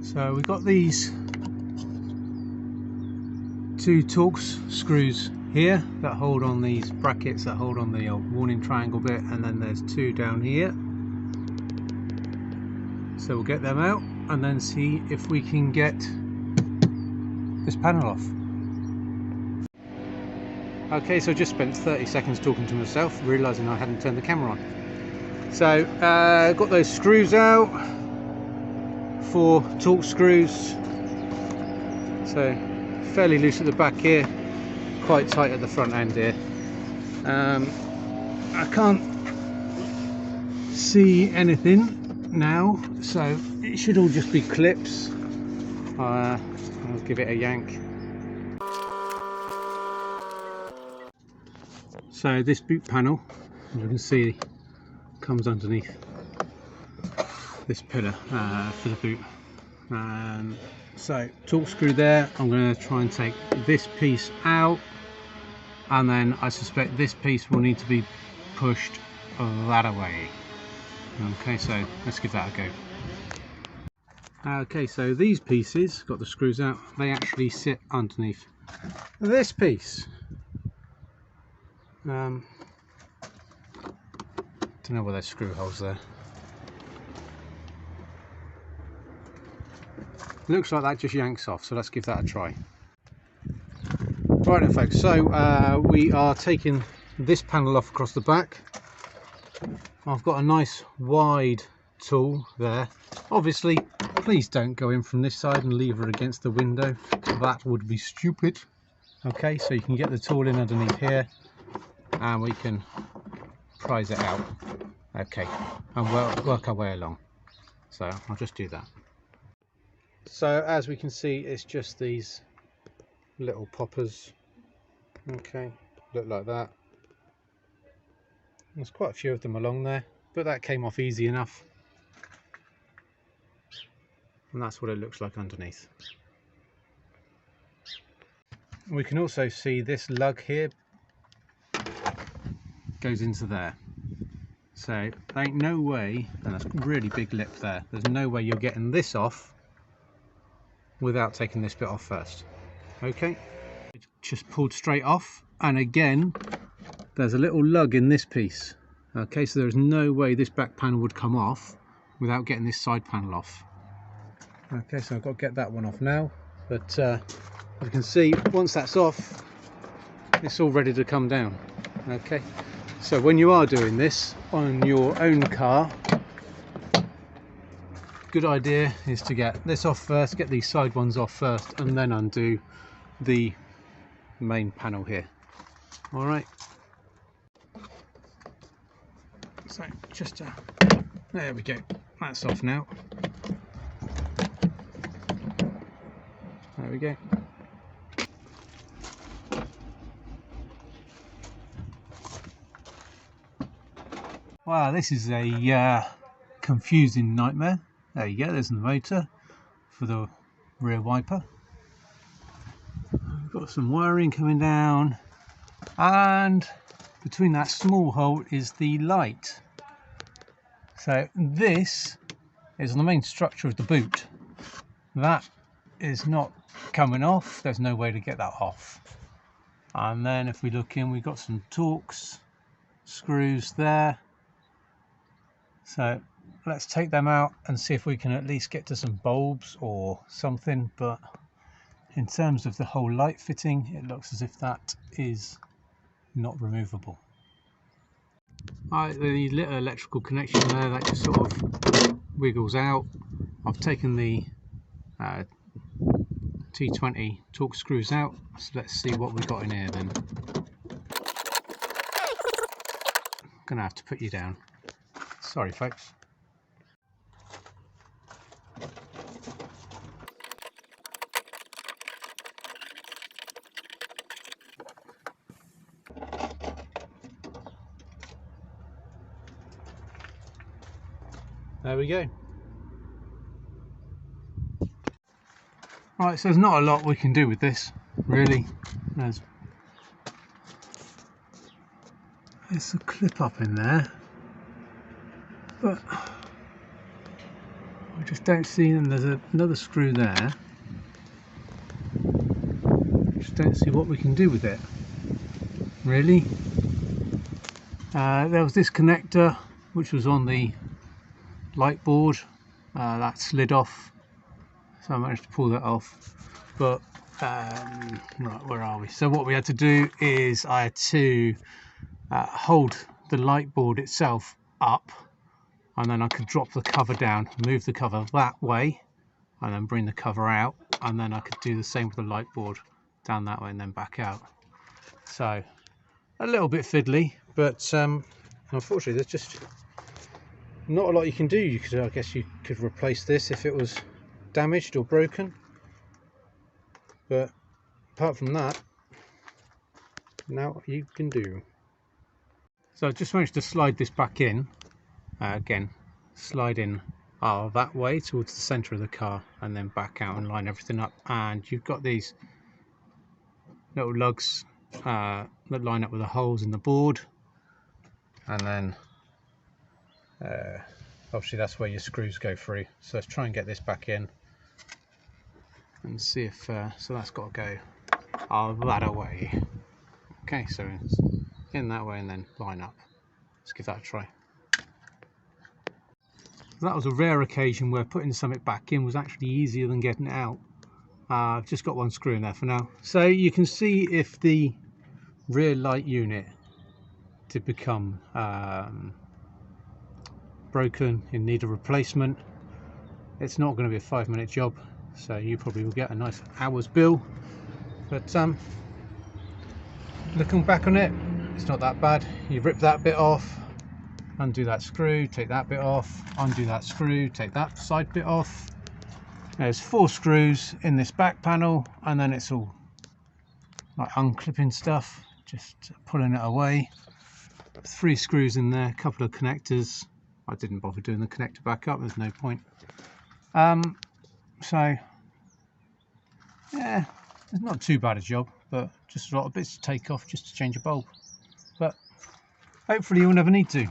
So we've got these two Torx screws here that hold on these brackets that hold on the old warning triangle bit, and then there's two down here. So we'll get them out and then see if we can get this panel off. Okay, so I just spent 30 seconds talking to myself, realising I hadn't turned the camera on. So got those screws out, 4 Torx screws, so fairly loose at the back here, quite tight at the front end here. I can't see anything now, so it should all just be clips. I'll give it a yank. So this boot panel, as you can see, comes underneath this pillar for the boot. So Torx screw there. I'm going to try and take this piece out, and then I suspect this piece will need to be pushed that away. Okay, so let's give that a go. Okay, so these pieces, got the screws out, they actually sit underneath this piece. Don't know where there's screw holes there. Looks like that just yanks off, so let's give that a try. Right then folks, so we are taking this panel off across the back. I've got a nice wide tool there. Obviously, please don't go in from this side and leave her against the window. That would be stupid. Okay, so you can get the tool in underneath here and we can prise it out. Okay, and we'll work our way along. So I'll just do that. So as we can see, it's just these little poppers. Okay, look like that. There's quite a few of them along there, but that came off easy enough. And that's what it looks like underneath. We can also see this lug here goes into there. So there ain't no way, and that's a really big lip there, there's no way you're getting this off without taking this bit off first. Okay, it just pulled straight off, and again there's a little lug in this piece. Okay, so there's no way this back panel would come off without getting this side panel off. Okay, so I've got to get that one off now, but as you can see, once that's off, it's all ready to come down. Okay, so when you are doing this on your own car, good idea is to get this off first, get these side ones off first, and then undo the main panel here. All right, so just there we go, that's off now. There we go. Wow, this is a confusing nightmare. There you go, there's the motor for the rear wiper. We've got some wiring coming down, and between that small hole is the light. So this is on the main structure of the boot. That is not coming off, there's no way to get that off. And then if we look in, we've got some Torx screws there. So let's take them out and see if we can at least get to some bulbs or something, but in terms of the whole light fitting, it looks as if that is not removable. Alright, the little electrical connection there, that just sort of wiggles out. I've taken the T20 Torx screws out, so let's see what we've got in here then. I'm gonna have to put you down. Sorry folks. There we go. Right, so there's not a lot we can do with this, really. There's a clip up in there, but I just don't see them. There's another screw there. Just don't see what we can do with it, really. There was this connector which was on the light board that slid off, so I managed to pull that off. But right, where are we? So what we had to do is I had to hold the light board itself up, and then I could drop the cover down, move the cover that way, and then bring the cover out, and then I could do the same with the light board down that way and then back out. So a little bit fiddly, but unfortunately there's just not a lot you can do. I guess you could replace this if it was damaged or broken, but apart from that, now what you can do. So I just managed to slide this back in, again slide in that way towards the centre of the car, and then back out and line everything up. And you've got these little lugs that line up with the holes in the board, and then obviously that's where your screws go through. So let's try and get this back in and see if so that's got to go that away. Okay, so it's in that way and then line up. Let's give that a try. That was a rare occasion where putting something back in was actually easier than getting it out. I've just got one screw in there for now. So you can see if the rear light unit did become broken, in need of replacement, it's not going to be a 5-minute job, so you probably will get a nice hour's bill. But looking back on it, it's not that bad. You rip that bit off, undo that screw, take that bit off, undo that screw, take that side bit off. There's 4 screws in this back panel, and then it's all like unclipping stuff, just pulling it away. 3 screws in there, a couple of connectors. I didn't bother doing the connector back up, there's no point. So yeah, it's not too bad a job, but just a lot of bits to take off just to change a bulb. But hopefully you'll never need to.